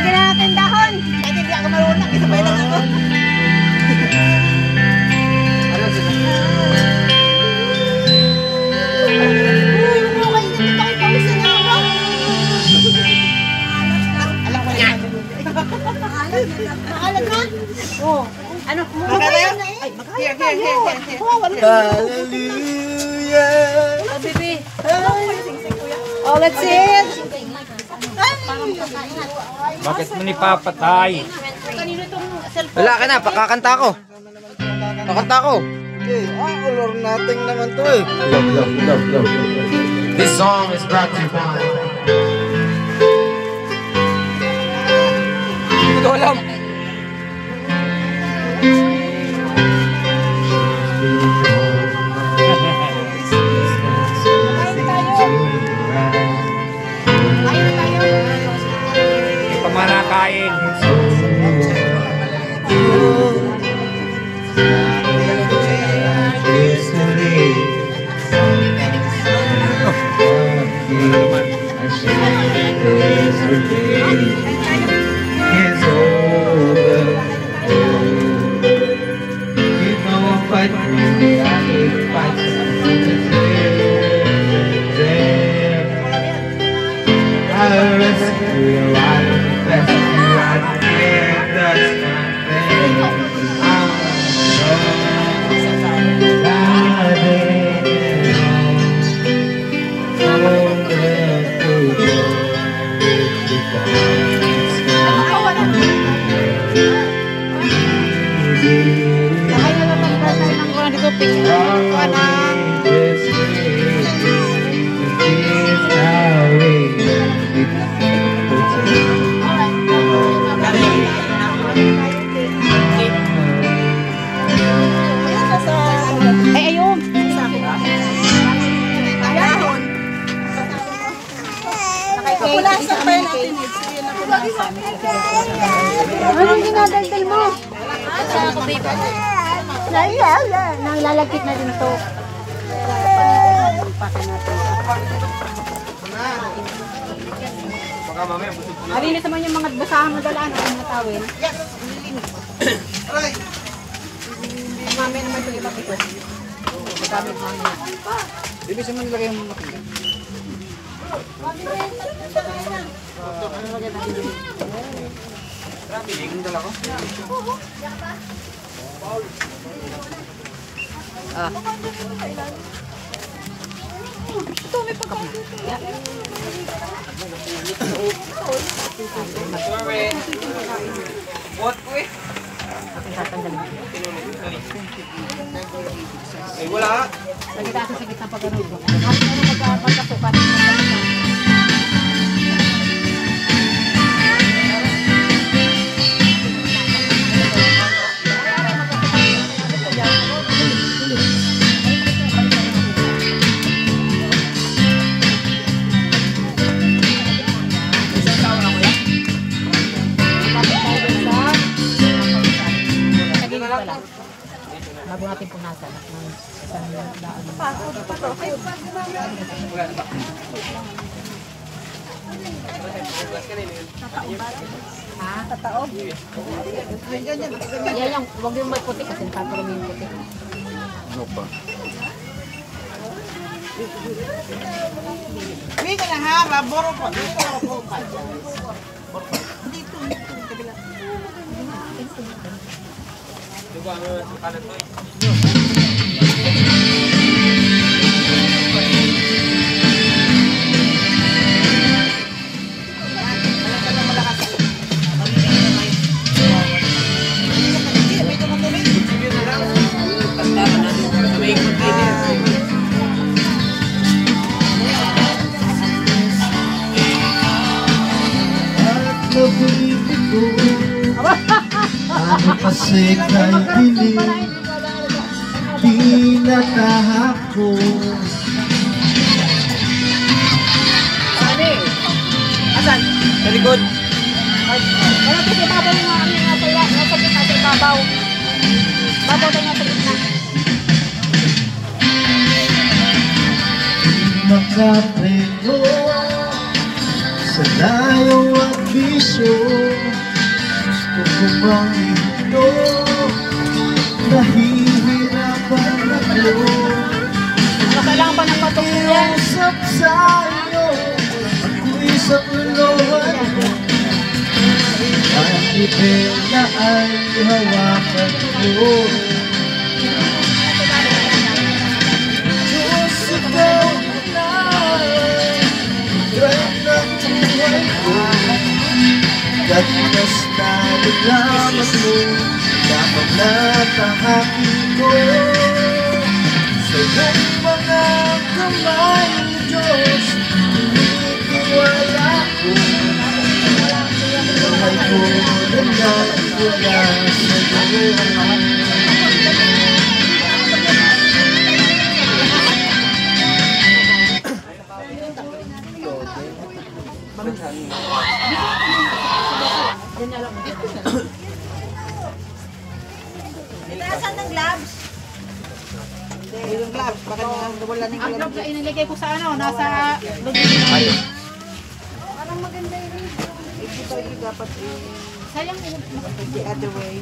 Lagyan na natin dahon. Kahit hindi ako marunong, isabay lang ako. Alam ko yan. Maalat na? Oo. Ano? Magkaya? Ay, here. Hallelujah. Oh, baby. Oh, let's eat. Bakit mo ni papatay? Kanino itong cellphone? Wala ka na, pakakanta ko. Pakanta ko. Okay, or nothing naman to eh. Love. This song is brought to you by Hindi ko alam. Hindi pa manakain. Anong dinadaldal mo? Sa ako, baby. Nanglalagkit na din to. Malinis naman yung mga basahan mo dalaan ang mga tawin. Mami naman ito iba ito. Magamit mami. Ibig sabihin nilagay yung makinig. Ang dala ko? Ito may pagkakas dito. What ko eh? Ay wala. Lagi tayo sa gitna pag ano. At ano magkasukan. Bago natin punasan ng isang daan. Ha? Tataob? Yan yung, huwag yung may puti kasi nakakarami yung puti. Ano pa? Hindi ka na ha, raboro pa. Dito. Kabila. Diba ang kanan mo eh? Ano kasi kay dilim, di natahako. Sani? Asan? Sa likod. Wala kasi babaw yung mga aming nataya. Nasa gitna sa babaw. Babaw tayo nasa gitna. Makapreno sa layo at bisyo. ko bang ito? Nahihirapan ako. Kailangan pa ng patungin yan. Usap sa'yo, ako'y sa kulungan mo. Ang ipin na ay hawakan ko. Diyos, ikaw na drive ng buhay ko. Gagmas na naglamas mo, dapat na tahakin ko. Sa iyong mga kamay, Diyos, iniwala ko. Buhay ko na mula sa'yo. Nasaan ng gloves? Yung gloves, baka wala nang Ang globe na inilagay ko sa ano, nasa Parang maganda yun. Ito dapat sayang the other way.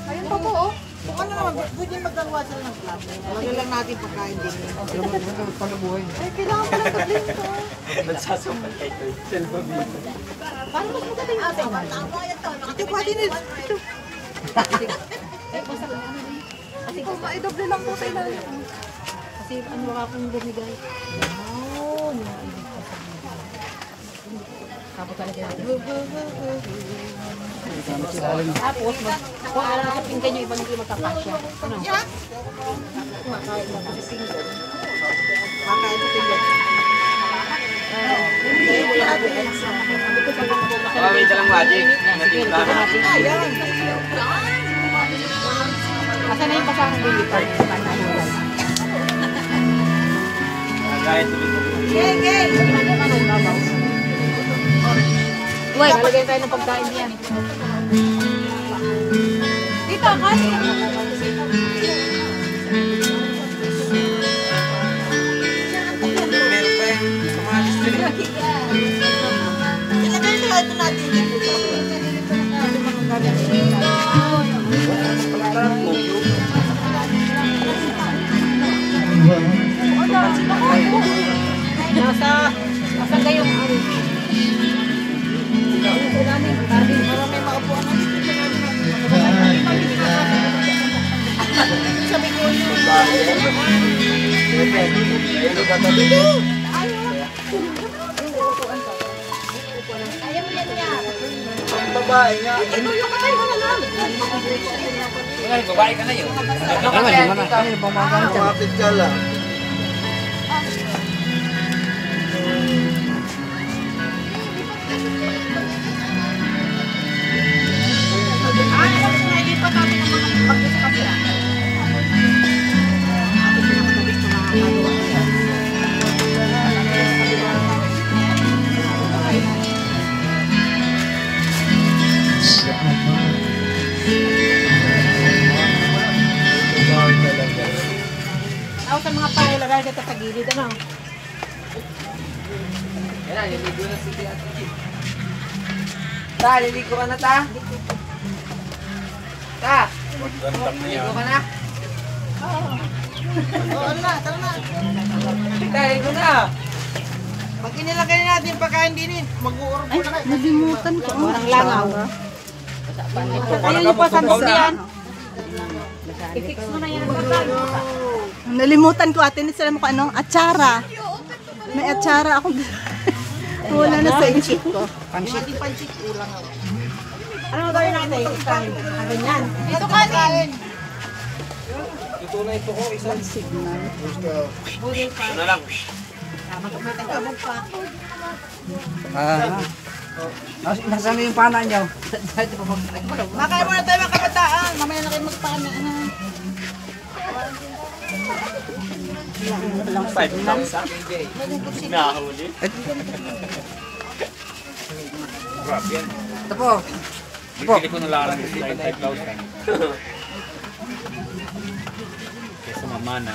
ayun pa po oh. Kung ano naman, pwede magagawa sila ng gloves. Wala lang natin pagkain din. Ay, kailangan pa lang pag-link to. Paano mas magaling atin? Ito pa din eh. Eh, basta ko ano din. Kasi kung maidoble lang po sa ilalim. Kasi ano baka akong bumigay. Wow, tapos talaga natin. Tapos, kung alam sa pinggan nyo, iba hindi magkakasya. Ano? Kumakain lang kasi pinggan. Makain sa tingin. Wait lang, Magic. Ayan. Asa na yung pasang lilipad? Kahit tuloy-tuloy. Gay, gay! Uy, malagay tayo ng pagkain yan. Dito, kasi. Meron pa yung kamatis din. Ilagay sa ito natin dito. Nasa gayong ano. Para may maupuan na dito. Sabi ko yun. Ayaw mo yan yan. Babae nga. Wala, babae ka na yun. Kapit ka lang. Nailipat namin ang mga bagyo sa kapila. Ako sa mga paulagay dito sa gilid, ano? Yan, niligo na si Ate Kim. Ta, niligo ka na ta? Ta, niligo ka na? Oo, ano na, tara na. Ta, niligo na. Pag inilagay natin pagkain din, mag-uurog ko na kayo. Nalimutan ko. Parang langaw. Ayun yung pasabi yan. I-fix mo na yan. Nalimutan ko ate ni sila mo kung ano, atsara. May atsara ako. Wala na sa isip ko. Pansit, ulang ako. Ano gawin natin? Kain. Ganyan. Ito kanin. Ito na ito ko, isang signal. Ito na lang. Nasaan na yung pana niyo? Makain muna tayo mga kabataan. Mamaya na kayo magpaano. Lang 5,000. Nakahuli. Grabe yan. Ito po. Bibili ko na lang ng 5,000. Kesa mamana.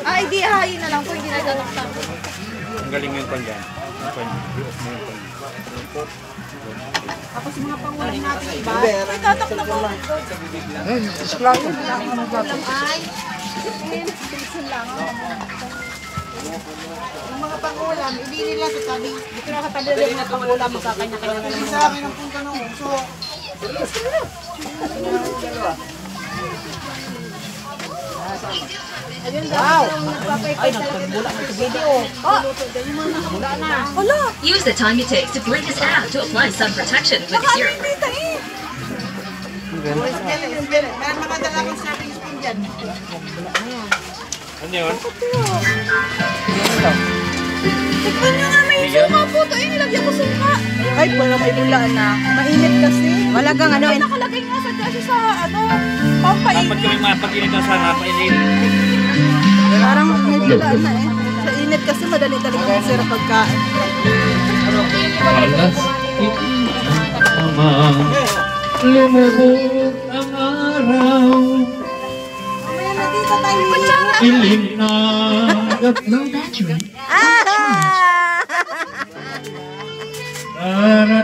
Ay, di hayin na lang po, hindi na tataktan. Ang galing mo yung pan dyan. Yung pan, i-off mo yung pan. Tapos mga pangulang natin iba. Ay, tataktan ko. Yung mga pangulam, hindi nila sa tabi. Dito na katabi ng mga pangulam, magkakanya-kanya na Hindi lang. sa akin ang punta ng uso. Wow! Ay, nagpagmula na sa video. Mula na. Hala, Use the time it takes to blink this out to apply sun protection with baka serum. hindi tayo. Meron makadala akong shopping spoon dyan. Ano yun? Tignan nyo nga, may suka po. Ito, nilagyan ko suka. Ay, wala may bula na. Mainit kasi. Wala kang ano. Nakalagay nga sa kasi sa ano, Dapat pampainit. kami mapag-init ng sana, painit. Parang may bula na eh. Sa init kasi madali talaga masira pagkain. Alas naman lumubog ang araw. Mamaya na dito tayo. Kutsara. Ilim na Low battery. Ah! gatra.